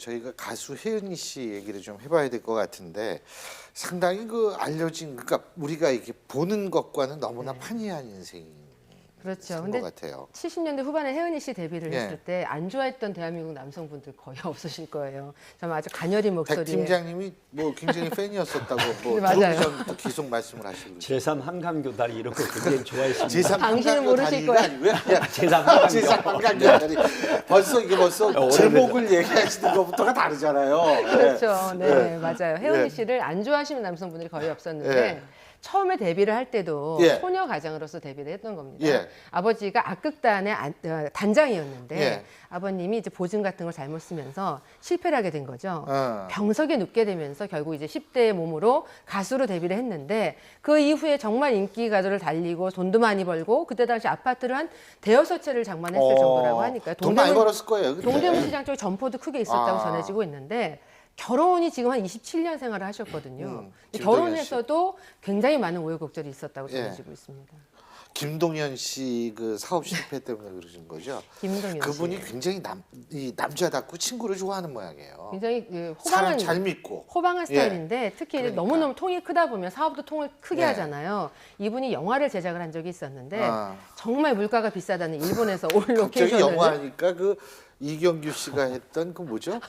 저희가 가수 혜은이 씨 얘기를 좀 해봐야 될 것 같은데 상당히 그 알려진 그러니까 우리가 이렇게 보는 것과는 너무나 판이한 인생인 그렇죠. 것 근데 같아요. 70년대 후반에 혜은이 씨 데뷔를 예. 했을 때 안 좋아했던 대한민국 남성분들 거의 없으실 거예요. 정말 아주 가녀린 목소리에. 백 팀장님이 뭐 굉장히 팬이었었다고 뭐 네, 맞아요. 들어오기 전부터 계속 말씀을 하시고 제3 한강교 다리 이런 거 굉장히 좋아했습니다. 제3 당신은 모르실 거예요. 제3 한강교. 제3 한강교 다리 벌써 이게 벌써 제목을 얘기하시는 것부터가 다르잖아요. 그렇죠. 네, 예. 맞아요. 혜은이 예. 씨를 안 좋아하시는 남성분들이 거의 없었는데 예. 처음에 데뷔를 할 때도 예. 소녀 가장으로서 데뷔를 했던 겁니다. 예. 아버지가 악극단의 단장이었는데 예. 아버님이 이제 보증 같은 걸 잘못 쓰면서 실패를 하게 된 거죠. 어. 병석에 눕게 되면서 결국 이제 10대의 몸으로 가수로 데뷔를 했는데 그 이후에 정말 인기 가도를 달리고 돈도 많이 벌고 그때 당시 아파트를 한 대여섯 채를 장만했을 정도라고 하니까요. 돈 많이 벌었을 거예요. 그때. 동대문 시장 쪽에 점포도 크게 있었다고 아. 전해지고 있는데 결혼이 지금 한 27년 생활을 하셨거든요. 김동현 결혼해서도 굉장히 많은 우여곡절이 있었다고 예. 전해지고 있습니다. 김동현 씨 그 사업 실패 때문에 그러신 거죠? 김동현 그분이 씨. 굉장히 이 남자답고 친구를 좋아하는 모양이에요. 굉장히 그 사람 호방한 잘 믿고. 호방한 예. 스타일인데 특히 그러니까. 너무너무 통이 크다 보면 사업도 통을 크게 예. 하잖아요. 이분이 영화를 제작을 한 적이 있었는데 아. 정말 물가가 비싸다는 일본에서 올 갑자기 로케이션을 영화하니까 그 이경규 씨가 했던 그 뭐죠?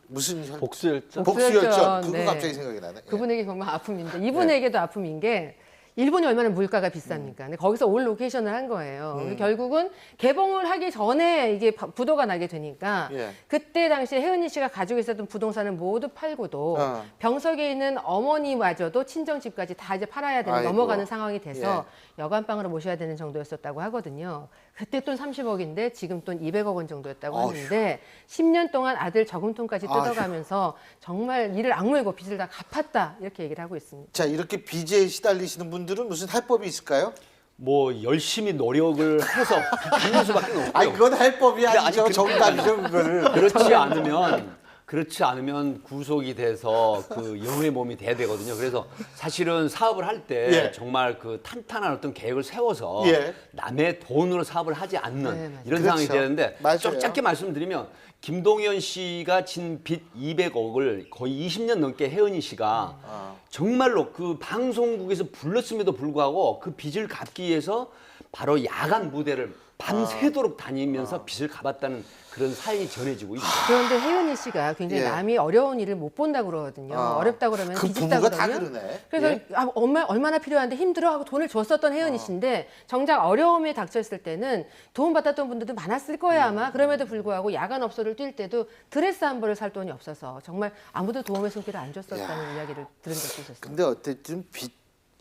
무슨 복수열전. 복수열전 그거 네. 갑자기 생각이 나네. 예. 그분에게 정말 아픔인데 이분에게도 아픔인 게 일본이 얼마나 물가가 비쌉니까? 근데 거기서 올 로케이션을 한 거예요. 결국은 개봉을 하기 전에 이게 부도가 나게 되니까 예. 그때 당시에 혜은이 씨가 가지고 있었던 부동산을 모두 팔고도 어. 병석에 있는 어머니마저도 친정집까지 다 이제 팔아야 되는 아이고. 넘어가는 상황이 돼서 여관방으로 모셔야 되는 정도였었다고 하거든요. 그때 돈 30억인데 지금 돈 200억 원 정도였다고 어휴. 하는데 10년 동안 아들 저금통까지 뜯어가면서 정말 이를 악물고 빚을 다 갚았다 이렇게 얘기를 하고 있습니다. 자 이렇게 빚에 시달리시는 분들은 무슨 해법이 있을까요? 뭐 열심히 노력을 해서 빚는 수밖에 없고요. 아니 그건 해법이 근데 아니죠. 아니, 정답이죠 그거를. 그렇지 않으면 구속이 돼서 그 영의 몸이 돼야 되거든요. 그래서 사실은 사업을 할 때 예. 정말 그 탄탄한 어떤 계획을 세워서 예. 남의 돈으로 사업을 하지 않는 네, 맞아요. 이런 상황이 그렇죠. 돼야 되는데 맞아요. 좀 짧게 말씀드리면 김동현 씨가 진 빚 200억을 거의 20년 넘게 혜은이 씨가 정말로 그 방송국에서 불렀음에도 불구하고 그 빚을 갚기 위해서 바로 야간 무대를 밤새도록 다니면서 빚을 갚았다는 그런 사연이 전해지고 있어요. 그런데 혜은이 씨가 굉장히 예. 남이 어려운 일을 못 본다고 그러거든요. 어렵다고 그러면 그 빚있다 부부가 다 그러면. 그러네. 그래서 예. 얼마나 필요한데 힘들어 하고 돈을 줬었던 혜은이 씨인데 정작 어려움에 닥쳤을 때는 도움 받았던 분들도 많았을 거예요 아마. 그럼에도 불구하고 야간 업소를 뛸 때도 드레스 한 벌을 살 돈이 없어서 정말 아무도 도움의 손길을 안 줬었다는 이야기를 들은 적이 있었어요. 근데 어쨌든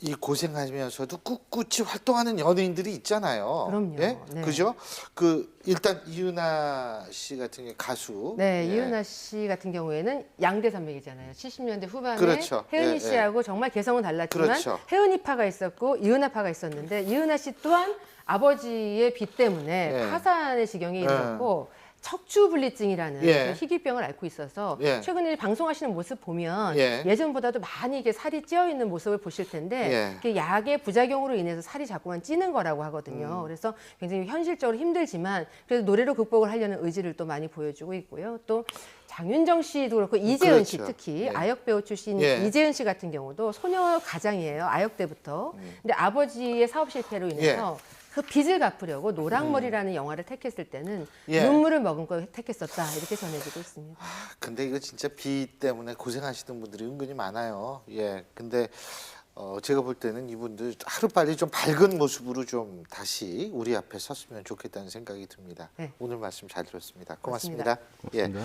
이 고생하면서도 꿋꿋이 활동하는 연예인들이 있잖아요. 그럼요. 예? 네. 그죠? 그 일단 이은하 씨 같은 경우 가수. 네, 예. 이은하 씨 같은 경우에는 양대 산맥이잖아요. 70년대 후반에 그렇죠. 혜은이 예, 씨하고 정말 개성은 달랐지만 그렇죠. 혜은이파가 있었고 이은하파가 있었는데 이은하 씨 또한 아버지의 빚 때문에 예. 파산의 지경에 이르렀고 척추불리증이라는 예. 그 희귀병을 앓고 있어서 예. 최근에 방송하시는 모습 보면 예. 예전보다도 많이 이게 살이 찌어 있는 모습을 보실 텐데 예. 그게 약의 부작용으로 인해서 살이 자꾸만 찌는 거라고 하거든요. 그래서 굉장히 현실적으로 힘들지만 그래도 노래로 극복을 하려는 의지를 또 많이 보여주고 있고요. 또 장윤정 씨도 그렇고 이재은 씨 그렇죠. 특히 예. 아역 배우 출신 예. 이재은 씨 같은 경우도 소녀 가장이에요. 아역 때부터. 근데 아버지의 사업 실패로 인해서 그 빚을 갚으려고 노랑머리라는 영화를 택했을 때는 예. 눈물을 머금고 택했었다 이렇게 전해지고 있습니다. 근데 이거 진짜 비 때문에 고생하시는 분들이 은근히 많아요. 예. 근데 제가 볼 때는 이분들 하루빨리 좀 밝은 모습으로 좀 다시 우리 앞에 섰으면 좋겠다는 생각이 듭니다. 네. 오늘 말씀 잘 들었습니다. 고맙습니다. 고맙습니다. 예.